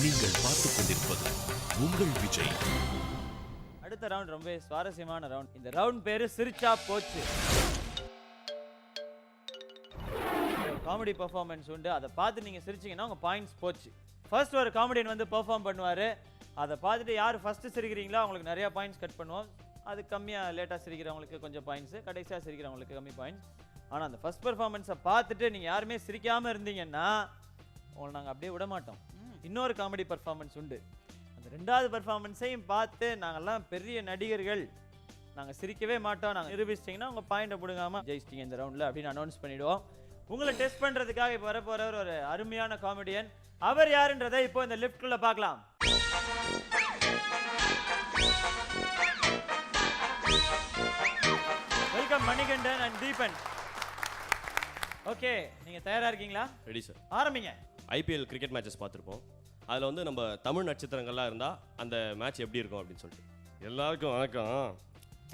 நீங்கள் பார்த்துக் கொண்டிருப்பது உங்கள் விஜய். அடுத்த ரவுண்ட் ரொம்ப சுவாரஸ்யமான ரவுண்ட். இந்த ரவுண்ட் பேரு சிரிச்சா போச்சு. காமெடி பெர்ஃபார்மன்ஸ் உண்டு. அதை பார்த்து நீங்க சிரிச்சீங்கன்னா உங்க பாயிண்ட்ஸ் போச்சு. ஃபர்ஸ்ட் ஒரு காமெடியன் வந்து பெர்ஃபார்ம் பண்ணுவாரு. அதை பார்த்துட்டு யார் ஃபர்ஸ்ட் சிரிக்கிறீங்களோ அவங்களுக்கு நிறைய பாயிண்ட்ஸ் கட் பண்ணுவோம். அது கம்மியாக லேட்டாக சிரிக்கிறவங்களுக்கு கொஞ்சம் பாயிண்ட்ஸ், கடைசியாக சிரிக்கிறவங்களுக்கு கம்மி பாயிண்ட்ஸ். ஆனால் அந்த ஃபர்ஸ்ட் பெர்ஃபார்மன்ஸை பார்த்துட்டு நீங்கள் யாருமே சிரிக்காமல் இருந்தீங்கன்னா உங்களை நாங்கள் அப்படியே விட மாட்டோம். இன்னொரு காமெடி பெர்ஃபார்மன்ஸ் உண்டு. அந்த ரெண்டாவது பெர்ஃபார்மன்ஸையும் பார்த்து நாங்கள்லாம் பெரிய நடிகர்கள், நாங்கள் சிரிக்கவே மாட்டோம், நாங்கள் நிரூபிச்சிட்டிங்கன்னா உங்கள் பாயிண்டை பிடுங்காமல் ஜெயிச்சிட்டிங்க இந்த ரவுண்டில் அப்படின்னு அனௌன்ஸ் பண்ணிவிடுவோம். உங்களை டெஸ்ட் பண்ணுறதுக்காக இப்போ வரப்போகிறவர் ஒரு அருமையான காமெடியன். அவர் யாருன்றதை இப்போ இந்த லிஃப்ட்குள்ளே பார்க்கலாம். Welcome Manikandan and Deepan. Okay, நீங்க தயாரா இருக்கீங்களா? Ready sir. ஆரம்பிங்க. ஐபிஎல் கிரிக்கெட் மேட்சஸ் பார்த்துருப்போம். அதில் வந்து நம்ம தமிழ் நட்சத்திரங்கள்லாம் இருந்தால் அந்த மேட்ச் எப்படி இருக்கும் அப்படின்னு சொல்லிட்டு. எல்லாருக்கும் வணக்கம்.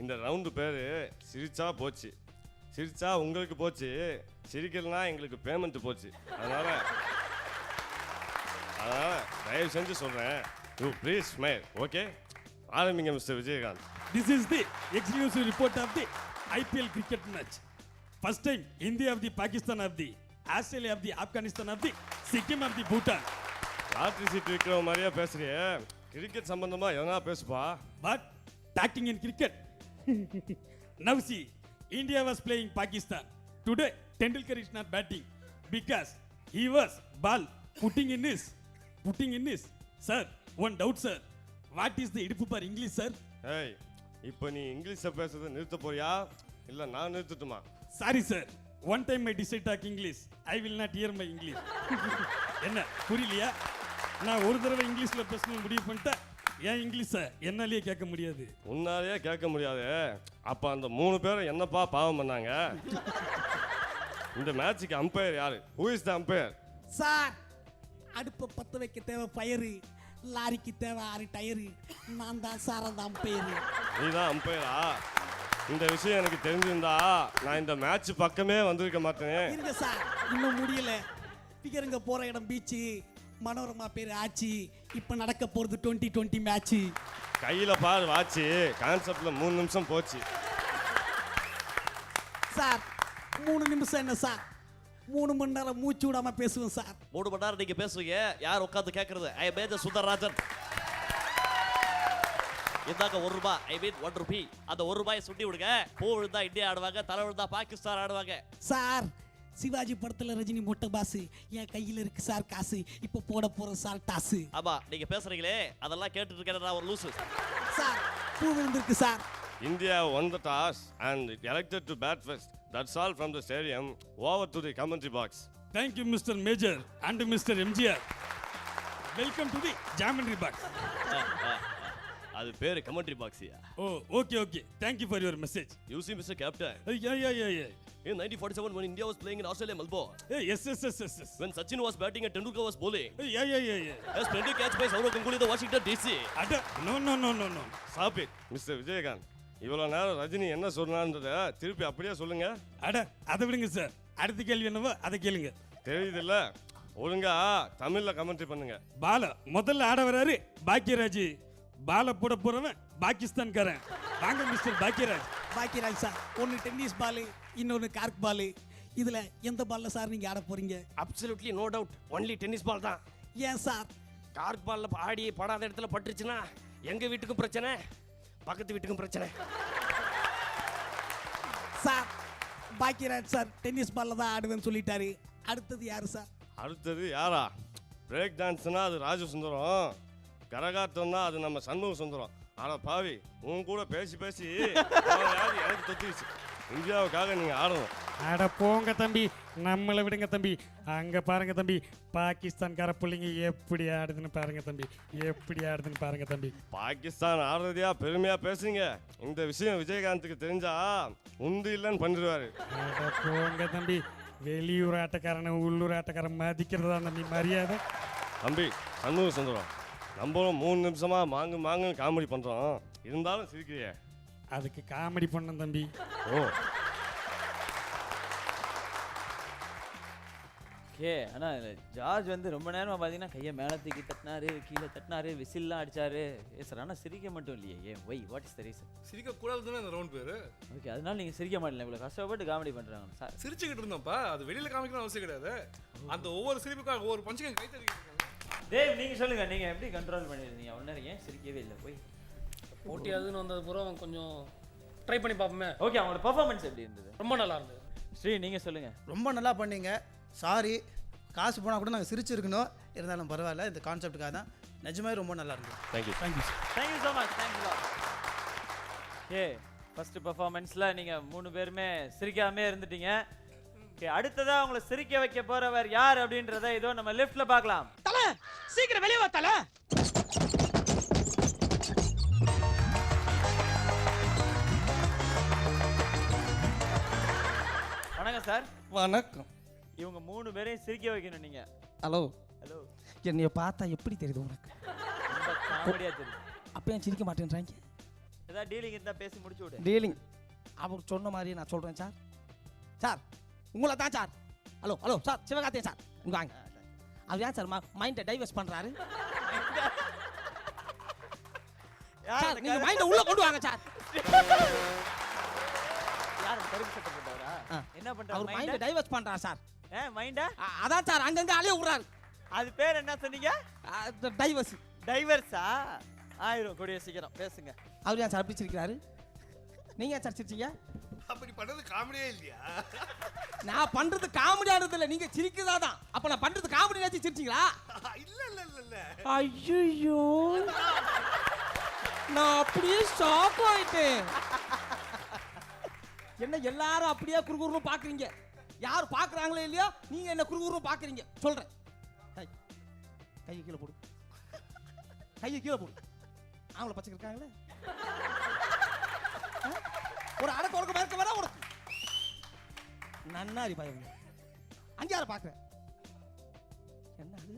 இந்த ரவுண்டு பேர் சிரிச்சா போச்சு. சிரிச்சா உங்களுக்கு போச்சு, சிரிக்கலனா எங்களுக்கு பேமெண்ட் போச்சு. அதனால் தயவு செஞ்சு சொல்கிறேன், யூ ப்ளீஸ் ஸ்மைல். ஓகே, ஆரம்பிங்க mister Vijayakanth. This is the exclusive report of the IPL cricket match. First time India of the Pakistan of the Australia of the Afghanistan of the Sikkim of the Bhutan. Lottery சீட் இருக்கிற மாதிரியே பேசுறியே, cricket சம்பந்தமாக எதனா பேசுப்பா. But talking in cricket, now see, India was playing Pakistan. Today Tendulkar is not batting because he was ball putting in his. Sir, one doubt sir. What is the idipu for English sir? ஏய், இப்போ நீ இங்கிலீஷை பேசுறதை நிறுத்த போறியா இல்லை நான் நிறுத்தட்டுமா? Sorry sir, one time I decide talk English, I will not hear my English. என்ன புரியலையா? நான் ஒரு தடவை இங்கிலீஷில் பேசணும் முடிவு பண்ணிட்டேன். ஏன் இங்கிலீஷை என்னாலேயே கேட்க முடியாது. உன்னாலேயே கேட்க முடியாது. அப்போ அந்த 3 பேரும் என்னப்பா பாவம் பண்ணாங்க? இந்த மேட்சுக்கு அம்பையர் யாரு? Who is the umpire? Sir, அடுப்பை பற்ற வைக்க தேவை ஃபயரு, லாரிக்கு தேவை 6 டயரு. நான் தான் சார் அந்த அம்பையரு. நீ தான் அம்பையரா? இந்த விஷயம் எனக்கு தெரிஞ்சிருந்தா நான் இந்த மேட்ச் பக்கமே வந்திருக்க மாட்டேனே. இருங்க சார், இன்னும் முடியல. பிகருங்க போற இடம் பீச்சு, மனோரமா பேர் ஆச்சு. இப்போ நடக்க போறது 2020 மேட்ச். கையில பாரு வாட்சி, கான்செப்ட்ல 3 நிமிஷம் போச்சு. சார் 3 நிமிஷம் என்ன சார், 3 மணி நேரம் மூச்சு விடாம பேசுவேன் சார். 3 மணி நேரம் நீங்க பேசுவீங்க, யார் உட்காந்து கேட்கறது? ஐ மேஜர் சுந்தரராஜன். இந்தாங்க 1 ரூபாய், ஐ மீன் 1 ரூபி. அந்த 1 ரூபாயை சுட்டி விடுங்க. பூ விழுந்தா இந்தியா ஆடுவாங்க, தலை விழுந்தா பாகிஸ்தான் ஆடுவாங்க. சார், சிவாஜி படத்துல ரஜினி மொட்டை பாசு, என் கையில இருக்கு சார் காசு. இப்போ போட போற சார் டாசு. ஆமா, நீங்க பேசுறீங்களே அதெல்லாம் கேட்டுட்டு இருக்கேன் நான் ஒரு லூசு. சார், பூ விழுந்திருக்கு sir. India won the toss and elected to bat first. That's all from the stadium. Over to the commentary box. Thank you Mr. Major and Mr. MGR. Welcome to the Geometry box. அது பேரு commentary பாக்ஸியா? Oh, okay. Thank you for your message. You see Mr. Captain. Yeah. In 1947 when India was playing in Australia Melbourne. Hey, yes. When Sachin was batting and Tendulkar was bowling. Yeah. A splendid catch by Sourav Ganguly the Washington DC. No. Stop it, Mr. Vijayakanth. இவ்வளோ நேரம் ரஜினி என்ன சொன்னான்றத திருப்பி அப்படியே சொல்லுங்க. அதை விடுங்க sir. அடுத்த கேள்வி என்னவோ அதை கேளுங்க. தெரியுதுல்ல, ஒழுங்கா தமிழ்ல கமெண்ட்ரி பண்ணுங்க. பால முதல்ல ஆட வராரு பாக்கியராஜ். பால போட போறவன் பாகிஸ்தான்காரன். வாங்க மிஸ்டர் பாக்கியராஜ். பாக்கியராஜ் சார், ஒன்று டென்னிஸ் பாலு, இன்னொன்று கார்க் பாலு. இதுல எந்த பால்ல சார் நீங்க ஆட போறீங்க? Absolutely no doubt, only tennis ball தான். ஏன் சார்? கார்க் பால்ல ஆடி படாத இடத்துல பட்டுருச்சுன்னா எங்க வீட்டுக்கும் பிரச்சனை, பக்கத்து வீட்டுக்கும் பிரச்சனை. சார், பாக்கியராஜ் சார் டென்னிஸ் பால்ல தான் ஆடுவேன்னு சொல்லிட்டாரு. அடுத்தது யாரு சார்? அடுத்தது யாரா? பிரேக் டான்ஸ்னா அது ராஜ சுந்தரம், கரகாட்டம்னா அது நம்ம சண்முக சுந்தரம். ஆனா பாவி, உன் கூட பேசி எனக்கு தொத்திடுச்சு. இந்தியாவுக்காக நீங்க ஆடணும். அட போங்க தம்பி, நம்மளை விடுங்க தம்பி. அங்க பாருங்க தம்பி, பாகிஸ்தான்கார பிள்ளைங்க எப்படி ஆடுதுன்னு பாருங்க தம்பி. பாகிஸ்தான் ஆடுறதையா பெருமையா பேசுங்க. இந்த விஷயம் விஜயகாந்துக்கு தெரிஞ்சா உண்டு இல்லைன்னு பண்ணிடுவாரு. அட போங்க தம்பி, வெளியூர் ஆட்டக்காரனை உள்ளூர் ஆட்டக்காரன் மதிக்கிறதா தம்பி மரியாதை. தம்பி சண்முக சுந்தரம், நம்மளும் 3 நிமிஷமா மாங்குன்னு காமெடி பண்றோம், இருந்தாலும் சிரிக்கிறிய. அதுக்கு காமெடி பண்ண தம்பி. ஓ, ஓகே. ஆனால் ஜார்ஜ் வந்து ரொம்ப நேரமாக பார்த்தீங்கன்னா கையை மேலே தூக்கி தட்டினாரு, கீழே தட்டினாரு, விசில்லாம் அடிச்சாரு. சார் ஆனால் சிரிக்க மட்டும் இல்லையே, ஏன் why what is the reason? சிரிக்க கூடாதுன்னு அந்த ரவுண்ட் பேரு. ஓகே, அதனால நீங்கள் சிரிக்க மாட்டீங்க, இவ்வளோ கஷ்டப்பட்டு காமெடி பண்ணுறாங்க சார். சிரிச்சுக்கிட்டு இருந்தோம்ப்பா, அது வெளியில காமிக்கணும் அவசியம் கிடையாது. அந்த ஒவ்வொரு சிரிப்புக்காக ஒவ்வொரு பஞ்சுக்கும் கை தட்டிக்கிட்டு டேவ் நீங்கள் சொல்லுங்கள், நீங்கள் எப்படி கண்ட்ரோல் பண்ணியிருந்தீங்க அவ்வளோ நேரம்? ஏன் சிரிக்கவே இல்லை போய்? போட்டி அதுன்னு வந்தது பூரா அவன் கொஞ்சம் ட்ரை பண்ணி பார்ப்போமே. ஓகே, அவங்களோட பர்ஃபார்மன்ஸ் எப்படி இருந்தது? ரொம்ப நல்லா இருந்தது. ஸ்ரீ நீங்கள் சொல்லுங்கள். ரொம்ப நல்லா பண்ணீங்க. சாரி, காசு போனால் கூட நாங்கள் சிரிச்சிருக்கணும், இருந்தாலும் பரவாயில்ல. இந்த கான்செப்டுக்காக தான். நிஜமே ரொம்ப நல்லா இருந்தது. Thank you. Thank you sir. Thank you so much. Thank you. Okay, first பர்ஃபார்மன்ஸில் நீங்கள் 3 பேருமே சிரிக்காமே இருந்துட்டீங்க. ஓகே, அடுத்ததாக உங்களை சிரிக்க வைக்க போகிறவர் யார் அப்படின்றத இதோ நம்ம லிஃப்ட்டில் பார்க்கலாம். தல சீக்கிரம் வெளியே வா தல. வணக்கம் சார். வணக்கம். இவங்க 3 பேரையும் சிரிக்க வைக்கணும் நீங்கள். ஹலோ. ஹலோ. என்னைய பார்த்தா எப்படி தெரியுது உனக்கு? ரொம்ப காமெடியாக தெரியுது. அப்போ ஏன் சிரிக்க மாட்டேன்றாங்க? ஏதாவது டீலிங் இருந்தால் பேசி முடிச்சு விடு. டீலிங் அவர் சொன்ன மாதிரி நான் சொல்கிறேன் சார். சார் உங்களை தான் sir. Hello hello sir, Sivakarthikeyan sir, இங்கே வாங்க. அவர் ஏன் சார் மைண்டை டைவர்ஸ் பண்ணுறாரு? சார் நீங்கள் மைண்டை உள்ளே கொண்டு வாங்க சார். யார் கருப்பு சட்டை போட்டவரா? என்ன அவர் பண்ணுறாரு? மைண்டை டைவர்ஸ் பண்ணுறாரு சார். மைண்டா? அதான் சார் அங்கங்கே அலைய விடுறாரு. அது பேர் என்ன சொன்னீங்க? டைவர்ஸ். டைவர்ஸா? ஆயிரும் கூடிய சீக்கிரம் பேசுங்க. அவர் ஏன் சார் அப்படி சிரிக்கிறாரு? நீங்கள் ஏன் சார் சிரிச்சீங்க? அப்படி பண்ணது காமெடியே இல்லையா? நான் பண்றது காமெடியானது இல்லை, நீங்க சிரிக்கிறதா தான். அப்ப நான் பண்றது காமெடி நினைச்சு சிரிச்சீங்களா? இல்ல இல்ல இல்ல இல்ல. ஐயோ, நான் அப்படியே ஷாக் ஆயிட்டேன். என்ன எல்லாரும் அப்படியே குறுகுறுன்னு பாக்குறீங்க? யார் பாக்குறாங்களோ இல்லையோ, நீங்க என்ன குறுகுறுன்னு பாக்குறீங்க? சொல்றேன். கையை கீழே போடு, கையை கீழே போடு. அவங்கள பச்சை இருக்காங்களே, ஒரு அடக்க உடக்க மேற்க வேணா உனக்கு நன்னாரி பயங்க. அங்க யார பாக்குற? என்னது?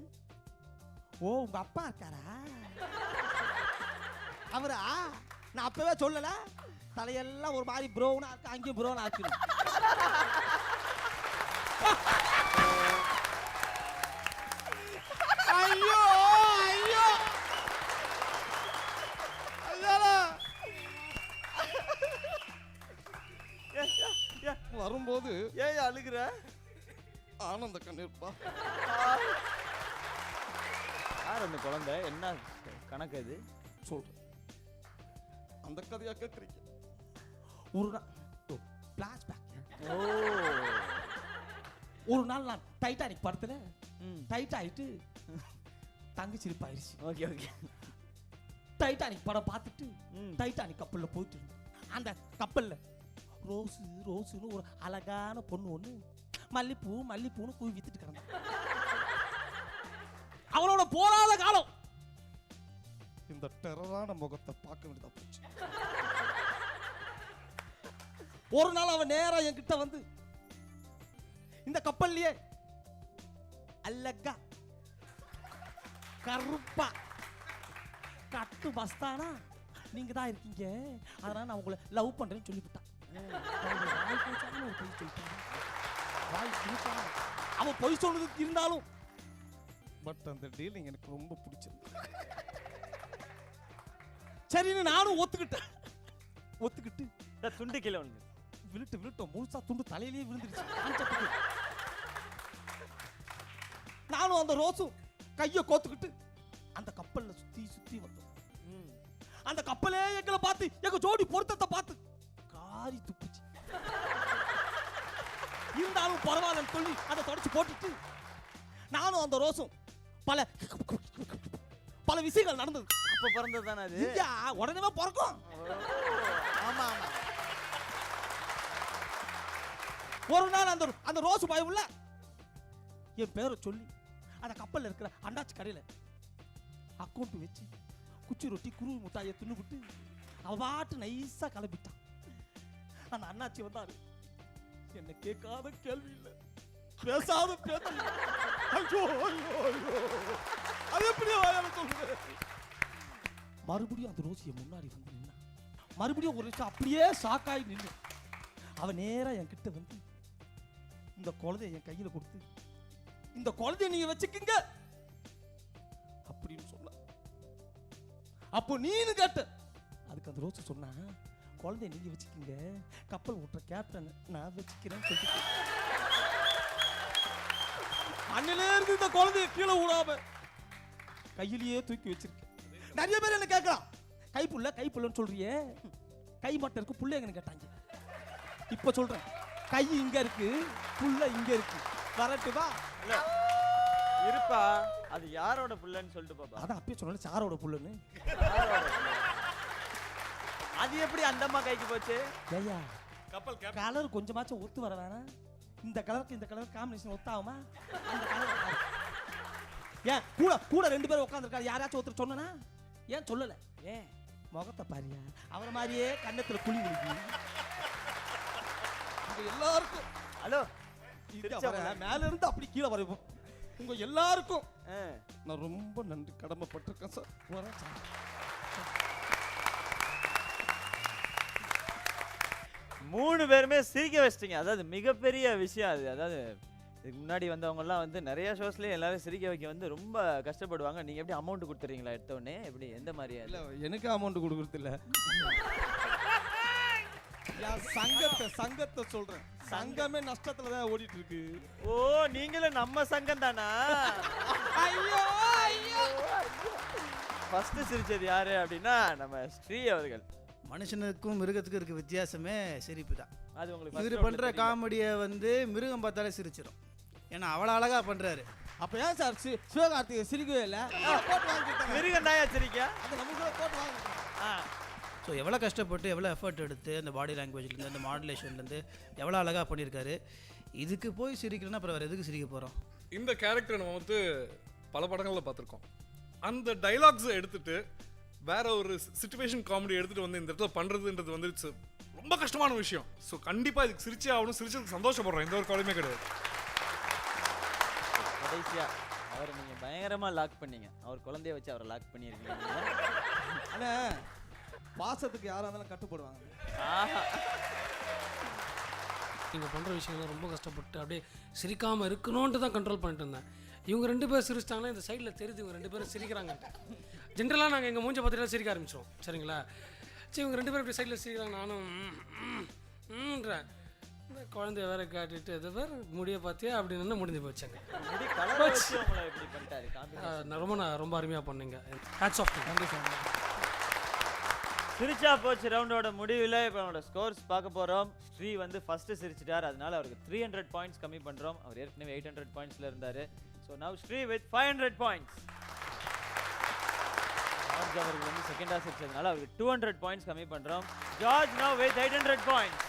ஓ, உங்க அப்பா இருக்காரா? அவரா? நான் அப்பவே சொல்லல, தலையெல்லாம் ஒரு மாதிரி ப்ரௌனா இருக்கு, அங்கேயும் ப்ரௌனா இருக்கு. ஐயோ ஐயோ, வரும்போது ஏன் அழுகுற? ஆனந்த கண்ணீர்ப்பா. யார் அந்த குழந்தை? என்ன கணக்கு இது? சொல்றேன், அந்த கதையா கேட்குறீங்க? ஒரு நாள் பிளாஷ்பேக். ஓ, ஒரு நாள் நான் டைட்டானிக் படத்துல டைட் ஆயிட்டு தங்கி சிரிப்பாயிருச்சு. Okay okay. டைட்டானிக் படம் பார்த்துட்டு டைட்டானிக் கப்பல்ல போயிட்டு அந்த கப்பல்ல ரோஸு ரோஸுன்னு ஒரு அழகான பொண்ணு ஒண்ணு மல்லிப்பூ மல்லிப்பூன்னு கூவி வித்துட்டு கிடந்தான். அவளோட போராத காலம் இந்த டெரரான முகத்தை பார்க்க வேண்டியதா போச்சு. ஒரு நாள் அவன் நேரா என்கிட்ட வந்து இந்த கப்பல்லையே அழகா கருப்பா கட்டு பஸ்தானா நீங்க தான் இருக்கீங்க, அதனால நான் உங்களை லவ் பண்றேன்னு சொல்லிவிட்டான். அவன் பொய் சொன்னது இருந்தாலும் பட் அந்த டீலிங் எனக்கு ரொம்ப பிடிச்சிருக்கு. சரின்னு நானும் ஒத்துக்கிட்டு துண்டு கீழே வந்து விழுட்டோம். முழுசா துண்டு தலையிலேயே விழுந்துருச்சு. நானும் அந்த ரோஸும் கையை கோத்துக்கிட்டு அந்த கப்பல்ல சுத்தி வந்தோம். அந்த கப்பலே எங்களை பார்த்து, எங்க ஜோடி பொருத்தத்தை பார்த்து காரி துப்புச்சு. இருந்தாலும் பரவாயில்லன்னு சொல்லி அதை தொடச்சு போட்டுட்டு நானும் அந்த ரோஸும் பல விஷயங்கள் நடந்தது. அப்ப பிறந்தது தானே அது? உடனே பிறக்கும். ஆமா ஆமா. ஒரு நாள் அந்த ரோஸ் பாய் உள்ள என் பேரை சொல்லி அந்த கப்பல்ல இருக்கிற அண்டாச்சி கடையில அக்கௌண்ட் வச்சு குச்சி ரொட்டி குருவி முட்டாயை தின்னுபிட்டு அவ பாட்டு நைஸா கிளம்பிட்டான். அந்த அண்ணாச்சி வந்தாரு. என்ன கேட்காத கேள்வி இல்லை, பேசாத பேச்சு. ஐயோ ஐயோ ஐயோ, அது எப்படி வாயால சொல்றது? மறுபடியும் அந்த ரோசிய முன்னாடி வந்து நின்னா. மறுபடியும் ஒரு நிமிஷம் அப்படியே ஷாக்காகி நின்று அவன் நேரா என் கிட்ட வந்து இந்த குழந்தைய என் கையில கொடுத்து இந்த குழந்தைய நீங்க வச்சுக்கீங்க அப்படின்னு சொன்ன. அப்போ நீனு கேட்ட. அதுக்கு அந்த ரோஸ் சொன்னா, குழந்தைய நீங்க வச்சுக்கீங்க, கப்பல் ஓட்டுற கேப்டன் நான் வச்சுக்கிறேன்னு சொல்லிட்டு அண்ணிலே இருந்து இந்த குழந்தைய கீழே விடாம கையிலேயே தூக்கி வச்சிருக்கேன். நிறைய பேர் என்ன கேட்கலாம், கைப்புள்ளன்னு சொல்றியே, கை மட்டும் இருக்கு, புள்ள எங்கன்னு கேட்டாங்க. இப்ப சொல்றேன், கை இங்க இருக்கு, புள்ள இங்க இருக்கு. வரட்டுவா? இல்ல இருப்பா, அது யாரோட புள்ளன்னு சொல்லிட்டு பாப்பா. அதான் அப்பயே சொன்னேன் சாரோட புள்ளன்னு. அது எப்படி அந்த அம்மா கைக்கு போச்சு? ஐயா கப்பல் கேப் கலர் கொஞ்சமாச்சும் ஒத்து வர வேணாம். இந்த கலருக்கு இந்த கலர் காம்பினேஷன் ஒத்தாகுமா? அந்த கலர் ஏன் கூட கூட 2 பேர் உட்காந்துருக்காரு, யாராச்சும் ஒருத்தர் சொன்னா ஏன் சொல்லல? ஏன் முகத்தை பாரியா, அவரை மாதிரியே கண்ணத்துல குழி விழுது. உங்க எல்லாருக்கும் ஹலோ மேல இருந்து அப்படி கீழே வரைவோம். உங்க எல்லாருக்கும் நான் ரொம்ப நன்றி கடமைப்பட்டிருக்கேன் சார். வரேன் சார். மூணு பேருமே சிரிக்க வச்சிட்டீங்க. அதாவது மிகப்பெரிய விஷயம் அது. அதாவது இதுக்கு முன்னாடி வந்தவங்கலாம் வந்து நிறைய ஷோஸ்லேயே எல்லாரும் சிரிக்க வைக்க வந்து ரொம்ப கஷ்டப்படுவாங்க. நீங்கள் எப்படி அமௌண்ட் கொடுத்துறீங்களா எடுத்தோடனே? எப்படி எந்த மாதிரியா? இல்லை எனக்கு அமௌண்ட் கொடுக்குறது இல்லை, சங்கத்தை சொல்றேன். சங்கமே நஷ்டத்துல தான் ஓடிட்டு இருக்கு. ஓ நீங்களும் நம்ம சங்கம் தானா? ஐயோ ஐயோ. ஃபர்ஸ்ட் சிரிச்சது யாரு அப்படின்னா நம்ம ஸ்ரீ அவர்கள். மனுஷனுக்கும் மிருகத்துக்கும் இருக்க வித்தியாசமே சிரிப்பு தான். அது உங்களுக்கு இவர் பண்ற காமெடியை வந்து மிருகம் பார்த்தாலே சிரிச்சிடும். ஏன்னா அவ்வளோ அழகா பண்றாரு. அப்ப ஏன் சார் சிவகார்த்திகை சிரிக்கவே இல்லை? மிருகம் தான் சிரிக்க. அது நமக்கு போட்டு வாங்க. ஸோ எவ்வளோ கஷ்டப்பட்டு எவ்வளோ எஃபர்ட் எடுத்து அந்த பாடி லாங்குவேஜ்லேருந்து அந்த மாடுலேஷன்லேருந்து எவ்வளோ அழகாக பண்ணியிருக்காரு. இதுக்கு போய் சிரிக்கலன்னா அப்புறம் வேறு எதுக்கு சிரிக்க போகிறோம்? இந்த கேரக்டர் நம்ம வந்து பல படங்களில் பார்த்துருக்கோம். அந்த டைலாக்ஸை எடுத்துட்டு வேற ஒரு சிச்சுவேஷன் காமெடி எடுத்துட்டு வந்து இந்த இடத்துல பண்ணுறதுன்றது வந்து ரொம்ப கஷ்டமான விஷயம். ஸோ கண்டிப்பாக இதுக்கு சிரிச்சே ஆகணும். சிரிச்சதுக்கு சந்தோஷப்படுறோம், எந்த ஒரு கவலையுமே கிடையாது. கடைசியா அவரை நீங்கள் பயங்கரமாக லாக் பண்ணீங்க. அவர் குழந்தைய வச்சு அவரை லாக் பண்ணியிருக்கீங்க. ஆனால் பாசத்துக்கு யாராக இருந்தாலும் கட்டுப்படுவாங்க. நீங்கள் பண்ணுற விஷயம்லாம் ரொம்ப கஷ்டப்பட்டு அப்படியே சிரிக்காமல் இருக்கணும்ன்ட்டு தான் கண்ட்ரோல் பண்ணிட்டு இருந்தேன். இவங்க 2 பேர் சிரிச்சிட்டாங்கன்னா இந்த சைடில் தெரியுது இவங்க 2 பேரும் சிரிக்கிறாங்கன்ட்டு. ஜென்ரலாக நாங்கள் எங்கள் மூஞ்சை பார்த்துட்டு சிரிக்க ஆரம்பிச்சிடும். சரிங்களா? சரி இவங்க 2 பேரும் இப்படி சைடில் சிரிக்கிறாங்க, நானும்ன்றேன். இந்த குழந்தைய வேற காட்டிட்டு இது வேறு முடிய பார்த்தியா அப்படின்னு முடிஞ்சு போச்சாங்க. ரொம்ப அருமையாக பண்ணீங்க. Hats off. நன்றி சார். சிரிச்சா போச்சு ரவுண்டோட முடிவில் இப்போ அவனோட ஸ்கோர்ஸ் பார்க்க போகிறோம். ஸ்ரீ வந்து ஃபஸ்ட்டு சிரிச்சிட்டார், அதனால அவருக்கு 300 பாயிண்ட்ஸ் கம்மி பண்ணுறோம். அவர் ஏற்கனவே 800 பாயிண்ட்ஸில் இருந்தார். So now Sri with 500 points. George அவருக்கு வந்து செகண்டாக சிரிச்சதுனால அவருக்கு 200 பாயிண்ட்ஸ் கம்மி பண்ணுறோம். George now with 800 points.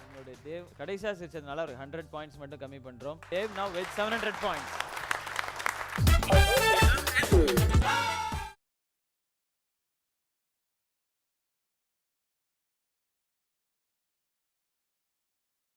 நம்மளுடைய தேவ் கடைசியாக சிரிச்சதுனால அவருக்கு 100 பாயிண்ட்ஸ் மட்டும் கம்மி பண்ணுறோம். Dev now with 700 points.